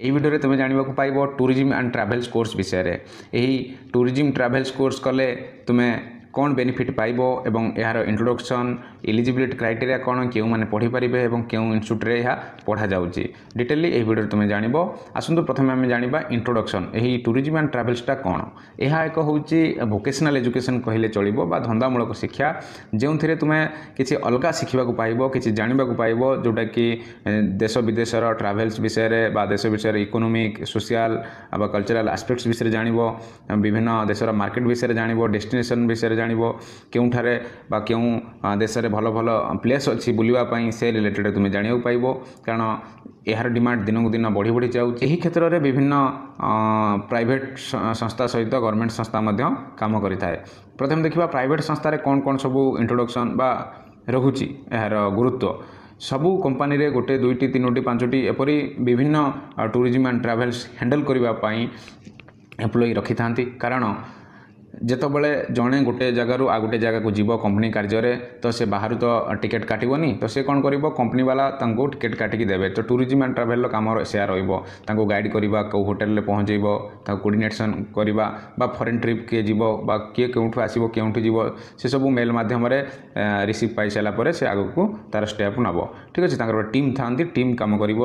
এই ভিডিওରେ ତୁମେ ଜାଣିବାକୁ ପାଇବ ଟୁରିଜିମ୍ ଆଣ୍ଡ ଟ୍ରାଭେଲ୍ସ କୋର୍ସ ବିଷୟରେ। ଏହି ଟୁରିଜିମ୍ ଟ୍ରାଭେଲ୍ସ କୋର୍ସ କଲେ ତୁମେ କ'ଣ ବେନିଫିଟ୍ ପାଇବ ଏବଂ ଏହାର ଇଣ୍ଟ୍ରୋଡକ୍ସନ୍ ଏଲିଜିବିଲିଟି କ୍ରାଇଟେରିଆ କ'ଣ, କେଉଁମାନେ ପଢ଼ିପାରିବେ ଏବଂ କେଉଁ ଇନଷ୍ଟିଚ୍ୟୁଟ୍ରେ ଏହା ପଢ଼ାଯାଉଛି ଡିଟେଲି ଏହି ଭିଡ଼ିଓରେ ତୁମେ ଜାଣିବ। ଆସନ୍ତୁ ପ୍ରଥମେ ଆମେ ଜାଣିବା ଇଣ୍ଟ୍ରୋଡକ୍ସନ୍। ଏହି ଟୁରିଜିମ୍ ଆଣ୍ଡ ଟ୍ରାଭେଲ୍ସଟା କ'ଣ? ଏହା ଏକ ହେଉଛି ଭୋକେସନାଲ୍ ଏଜୁକେସନ୍ କହିଲେ ଚଳିବ ବା ଧନ୍ଦାମୂଳକ ଶିକ୍ଷା, ଯେଉଁଥିରେ ତୁମେ କିଛି ଅଲଗା ଶିଖିବାକୁ ପାଇବ, କିଛି ଜାଣିବାକୁ ପାଇବ, ଯେଉଁଟାକି ଦେଶ ବିଦେଶର ଟ୍ରାଭେଲ୍ସ ବିଷୟରେ ବା ଦେଶ ବିଷୟରେ ଇକୋନୋମିକ୍, ସୋସିଆଲ୍ ବା କଲଚରାଲ୍ ଆସ୍ପେକ୍ଟସ୍ ବିଷୟରେ ଜାଣିବ, ବିଭିନ୍ନ ଦେଶର ମାର୍କେଟ୍ ବିଷୟରେ ଜାଣିବ, ଡେଷ୍ଟିନେସନ୍ ବିଷୟରେ ଜାଣିବ, କେଉଁଠାରେ ବା କେଉଁ ଦେଶରେ ଭଲ ଭଲ ପ୍ଲେସ୍ ଅଛି ବୁଲିବା ପାଇଁ ସେ ରିଲେଟେଡ଼ ତୁମେ ଜାଣିବାକୁ ପାଇବ, କାରଣ ଏହାର ଡିମାଣ୍ଡ ଦିନକୁ ଦିନ ବଢ଼ି ବଢ଼ି ଯାଉଛି। ଏହି କ୍ଷେତ୍ରରେ ବିଭିନ୍ନ ପ୍ରାଇଭେଟ୍ ସଂସ୍ଥା ସହିତ ଗଭର୍ଣ୍ଣମେଣ୍ଟ ସଂସ୍ଥା ମଧ୍ୟ କାମ କରିଥାଏ। ପ୍ରଥମେ ଦେଖିବା ପ୍ରାଇଭେଟ୍ ସଂସ୍ଥାରେ କ'ଣ କ'ଣ ସବୁ ଇଣ୍ଟ୍ରୋଡକ୍ସନ୍ ବା ରହୁଛି ଏହାର ଗୁରୁତ୍ୱ। ସବୁ କମ୍ପାନୀରେ ଗୋଟେ ଦୁଇଟି ତିନୋଟି ପାଞ୍ଚଟି ଏପରି ବିଭିନ୍ନ ଟୁରିଜିମ୍ ଆଣ୍ଡ ଟ୍ରାଭେଲ୍ସ ହ୍ୟାଣ୍ଡେଲ୍ କରିବା ପାଇଁ ଏମ୍ପ୍ଲୟି ରଖିଥାନ୍ତି, କାରଣ ଯେତେବେଳେ ଜଣେ ଗୋଟେ ଜାଗାରୁ ଆଉ ଗୋଟେ ଜାଗାକୁ ଯିବ କମ୍ପାନୀ କାର୍ଯ୍ୟରେ, ତ ସେ ବାହାରୁ ତ ଟିକେଟ୍ କାଟିବନି, ତ ସେ କ'ଣ କରିବ, କମ୍ପାନୀ ବାଲା ତାଙ୍କୁ ଟିକେଟ୍ କାଟିକି ଦେବେ। ତ ଟୁରିଜିମ୍ ଆଣ୍ଡ ଟ୍ରାଭେଲ୍ର କାମ ସେୟା ରହିବ, ତାଙ୍କୁ ଗାଇଡ଼ କରିବା, କେଉଁ ହୋଟେଲରେ ପହଞ୍ଚାଇବ, ତାଙ୍କୁ କୋର୍ଡ଼ିନେସନ୍ କରିବା, ବା ଫରେନ୍ ଟ୍ରିପ୍ କିଏ ଯିବ ବା କିଏ କେଉଁଠୁ ଆସିବ କେଉଁଠି ଯିବ ସେସବୁ ମେଲ୍ ମାଧ୍ୟମରେ ରିସିଭ୍ ପାଇସାରିଲା ପରେ ସେ ଆଗକୁ ତା'ର ଷ୍ଟେପ୍ ନେବ। ଠିକ୍ ଅଛି, ତାଙ୍କର ଟିମ୍ ଥାଆନ୍ତି, ଟିମ୍ କାମ କରିବ।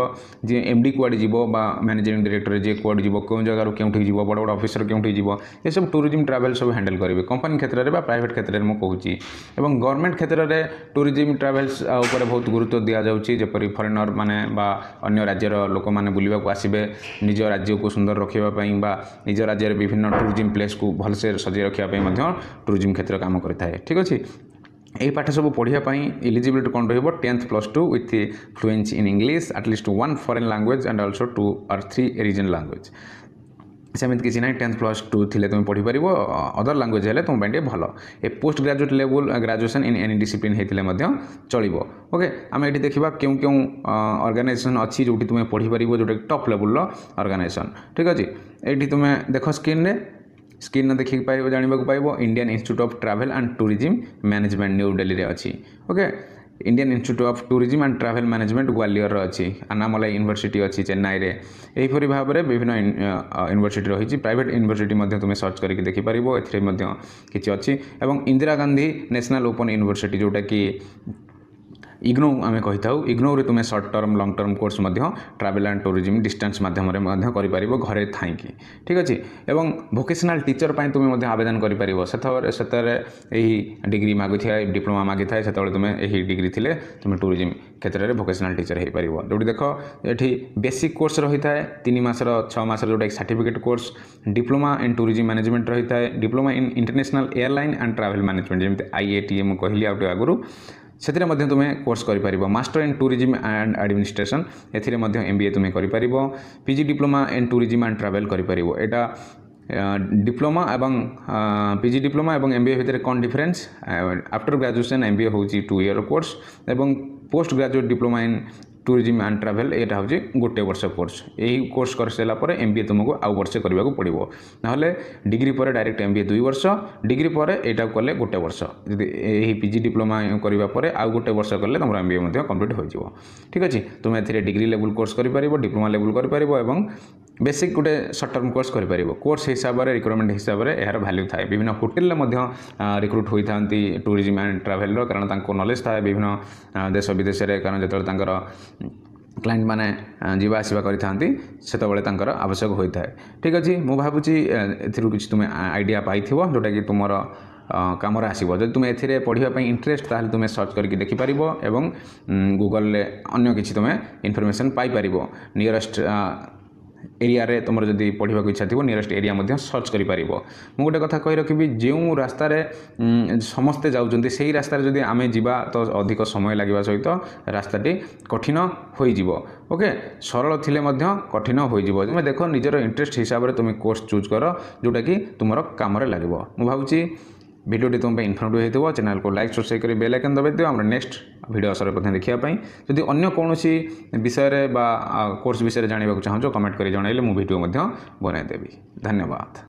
ଯିଏ MD କୁଆଡ଼େ ଯିବ ବା ମ୍ୟାନେଜିଂ ଡିରେକ୍ଟର ଯିଏ କୁଆଡ଼େ ଯିବ, କେଉଁ ଜାଗାରୁ କେଉଁଠିକି ଯିବ, ବଡ଼ ବଡ଼ ଅଫିସର କେଉଁଠିକି ଯିବ, ଏସବୁ ଟୁରିଜିମ୍ ଟ୍ରାଭେଲ୍ ସବୁ ହ୍ୟାଣ୍ଡେଲ୍ କରିବେ କମ୍ପାନୀ କ୍ଷେତ୍ରରେ ବା ପ୍ରାଇଭେଟ୍ କ୍ଷେତ୍ରରେ ମୁଁ କହୁଛି। ଏବଂ ଗଭର୍ଣ୍ଣମେଣ୍ଟ କ୍ଷେତ୍ରରେ ଟୁରିଜିମ୍ ଟ୍ରାଭେଲ୍ସ ଉପରେ ବହୁତ ଗୁରୁତ୍ୱ ଦିଆଯାଉଛି, ଯେପରି ଫରେନର୍ ମାନେ ବା ଅନ୍ୟ ରାଜ୍ୟର ଲୋକମାନେ ବୁଲିବାକୁ ଆସିବେ, ନିଜ ରାଜ୍ୟକୁ ସୁନ୍ଦର ରଖିବା ପାଇଁ ବା ନିଜ ରାଜ୍ୟରେ ବିଭିନ୍ନ ଟୁରିଜିମ୍ ପ୍ଲେସ୍କୁ ଭଲସେ ସଜାଇ ରଖିବା ପାଇଁ ମଧ୍ୟ ଟୁରିଜିମ୍ କ୍ଷେତ୍ର କାମ କରିଥାଏ। ଠିକ୍ ଅଛି, ଏହି ପାଠ ସବୁ ପଢ଼ିବା ପାଇଁ ଏଲିଜିବିଲିଟି କ'ଣ ରହିବ? 10th +2 with fluency in English, at least 1 foreign language and also 2 or 3 regional language. ସେମିତି କିଛି ନାହିଁ, 10th +2 ଥିଲେ ତୁମେ ପଢ଼ିପାରିବ, ଅଦର ଲାଙ୍ଗୁଏଜ୍ ହେଲେ ତୁମ ପାଇଁ ଟିକେ ଭଲ। ଏ post graduate level graduation in any discipline ହେଇଥିଲେ ମଧ୍ୟ ଚଳିବ। ଓକେ, ଆମେ ଏଠି ଦେଖିବା କେଉଁ କେଉଁ ଅର୍ଗାନାଇଜେସନ୍ ଅଛି ଯେଉଁଠି ତୁମେ ପଢ଼ିପାରିବ, ଯେଉଁଟାକି ଟପ୍ ଲେଭେଲ୍ର ଅର୍ଗାନାଇଜେସନ୍। ଠିକ୍ ଅଛି, ଏଇଠି ତୁମେ ଦେଖ ସ୍କ୍ରିନ୍ରେ ଦେଖିକି ପାଇବ, ଜାଣିବାକୁ ପାଇବ Indian institute of travel and tourism management new ଦିଲ୍ଲୀରେ ଅଛି। Okay, Indian institute of tourism and travel management Gwalior ଅଛି, ଆନାମଲାଇ ୟୁନିଭର୍ସିଟି ଅଛି ଚେନ୍ନାଇରେ। ଏହିପରି ଭାବରେ ବିଭିନ୍ନ ୟୁନିଭର୍ସିଟି ରହିଛି। ପ୍ରାଇଭେଟ୍ ୟୁନିଭର୍ସିଟି ମଧ୍ୟ ତୁମେ ସର୍ଚ୍ଚ କରିକି ଦେଖିପାରିବ, ଏଥିରେ ମଧ୍ୟ କିଛି ଅଛି। ଏବଂ Indira Gandhi national open university, ଯେଉଁଟାକି ଇଗ୍ନୋ ଆମେ କହିଥାଉ, ଇଗ୍ନୋରେ ତୁମେ short term long term course ମଧ୍ୟ ଟ୍ରାଭେଲ୍ ଆଣ୍ଡ ଟୁରିଜିମ୍ ଡିଷ୍ଟାନ୍ସ ମାଧ୍ୟମରେ ମଧ୍ୟ କରିପାରିବ ଘରେ ଥାଇକି। ଠିକ୍ ଅଛି, ଏବଂ ଭୋକେସନାଲ୍ ଟିଚର୍ ପାଇଁ ତୁମେ ମଧ୍ୟ ଆବେଦନ କରିପାରିବ। ସେତେବେଳେ ଏହି ଡିଗ୍ରୀ ମାଗୁଥାଏ, ଡିପ୍ଲୋମା ମାଗିଥାଏ, ସେତେବେଳେ ତୁମେ ଏହି ଡିଗ୍ରୀ ଥିଲେ ତୁମେ ଟୁରିଜିମ୍ କ୍ଷେତ୍ରରେ ଭୋକେସନାଲ୍ ଟିଚର୍ ହୋଇପାରିବ। ଯେଉଁଠି ଦେଖ ଏଠି ବେସିକ୍ କୋର୍ସ ରହିଥାଏ 3 ମାସର 6 ମାସର, ଯେଉଁଟାକି certificate course. Diploma in tourism management ରହିଥାଏ, diploma in international airline and travel management, ଯେମିତି IATA ମୁଁ କହିଲି ଆଉ ଟିକେ ଆଗରୁ, ସେଥିରେ ମଧ୍ୟ ତୁମେ କୋର୍ସ କରିପାରିବ। Master in tourism and administration, ଏଥିରେ ମଧ୍ୟ MBA ତୁମେ କରିପାରିବ। PG diploma in tourism and travel କରିପାରିବ। ଏଇଟା ଡିପ୍ଲୋମା ଏବଂ PG ଡିପ୍ଲୋମା ଏବଂ MBA ଭିତରେ କ'ଣ ଡିଫରେନ୍ସ? ଆଫ୍ଟର ଗ୍ରାଜୁଏସନ୍ MBA ହେଉଛି 2 year କୋର୍ସ ଏବଂ post graduate diploma in tourism and travel ଏଇଟା ହେଉଛି 1 ବର୍ଷ କୋର୍ସ। ଏହି କୋର୍ସ କରିସାରିଲା ପରେ MBA ତୁମକୁ ଆଉ ବର୍ଷେ କରିବାକୁ ପଡ଼ିବ, ନହେଲେ ଡିଗ୍ରୀ ପରେ ଡାଇରେକ୍ଟ MBA 2 ବର୍ଷ, ଡିଗ୍ରୀ ପରେ ଏଇଟାକୁ କଲେ 1 ବର୍ଷ। ଯଦି ଏହି PG ଡିପ୍ଲୋମା କରିବା ପରେ ଆଉ 1 ବର୍ଷ କଲେ ତୁମର MBA ମଧ୍ୟ କମ୍ପ୍ଲିଟ୍ ହୋଇଯିବ। ଠିକ୍ ଅଛି, ତୁମେ ଏଥିରେ ଡିଗ୍ରୀ ଲେଭେଲ୍ କୋର୍ସ କରିପାରିବ, ଡିପ୍ଲୋମା ଲେଭେଲ୍ କରିପାରିବ ଏବଂ ବେସିକ୍ ଗୋଟେ ସର୍ଟ ଟର୍ମ କୋର୍ସ କରିପାରିବ। କୋର୍ସ ହିସାବରେ ରିକ୍ରୁଟମେଣ୍ଟ ହିସାବରେ ଏହାର ଭ୍ୟାଲ୍ୟୁ ଥାଏ। ବିଭିନ୍ନ ହୋଟେଲରେ ମଧ୍ୟ ରିକ୍ରୁଟ୍ ହୋଇଥାନ୍ତି ଟୁରିଜିମ୍ ଆଣ୍ଡ ଟ୍ରାଭେଲ୍ର, କାରଣ ତାଙ୍କୁ ନଲେଜ୍ ଥାଏ ବିଭିନ୍ନ ଦେଶ ବିଦେଶରେ, କାରଣ ଯେତେବେଳେ ତାଙ୍କର କ୍ଲାଏଣ୍ଟ ମାନେ ଯିବା ଆସିବା କରିଥାନ୍ତି ସେତେବେଳେ ତାଙ୍କର ଆବଶ୍ୟକ ହୋଇଥାଏ। ଠିକ୍ ଅଛି, ମୁଁ ଭାବୁଛି ଏଥିରୁ କିଛି ତୁମେ ଆଇଡ଼ିଆ ପାଇଥିବ, ଯେଉଁଟାକି ତୁମର କାମରେ ଆସିବ। ଯଦି ତୁମେ ଏଥିରେ ପଢ଼ିବା ପାଇଁ ଇଣ୍ଟରେଷ୍ଟ, ତାହେଲେ ତୁମେ ସର୍ଚ୍ଚ କରିକି ଦେଖିପାରିବ ଏବଂ ଗୁଗଲରେ ଅନ୍ୟ କିଛି ତୁମେ ଇନଫର୍ମେସନ୍ ପାଇପାରିବ। ନିୟରେଷ୍ଟ ଏରିଆରେ ତୁମର ଯଦି ପଢ଼ିବାକୁ ଇଚ୍ଛା ଥିବ, ନିୟରେଷ୍ଟ ଏରିଆ ମଧ୍ୟ ସର୍ଚ୍ଚ କରିପାରିବ। ମୁଁ ଗୋଟେ କଥା କହି ରଖିବି, ଯେଉଁ ରାସ୍ତାରେ ସମସ୍ତେ ଯାଉଛନ୍ତି ସେହି ରାସ୍ତାରେ ଯଦି ଆମେ ଯିବା ତ ଅଧିକ ସମୟ ଲାଗିବା ସହିତ ରାସ୍ତାଟି କଠିନ ହୋଇଯିବ। ଓକେ, ସରଳ ଥିଲେ ମଧ୍ୟ କଠିନ ହୋଇଯିବ। ତୁମେ ଦେଖ ନିଜର ଇଣ୍ଟରେଷ୍ଟ ହିସାବରେ ତୁମେ କୋର୍ସ ଚୁଜ୍ କର, ଯେଉଁଟାକି ତୁମର କାମରେ ଲାଗିବ। ମୁଁ ଭାବୁଛି ভিডিওটি तुम्हें इनफर्मेटिव होइथिबो। चैनल को लाइक सब्सक्राइब करी बेल आइकन दबाइ दियो हमर नेक्स्ट वीडियो असर प्रथम देखिया पई। जदि अन्य कोनोसी विषय रे बा कोर्स विषय रे जानिबा को चाहछो कमेंट करी जणाइले मु वीडियो मध्य बनाइ देबी। धन्यवाद।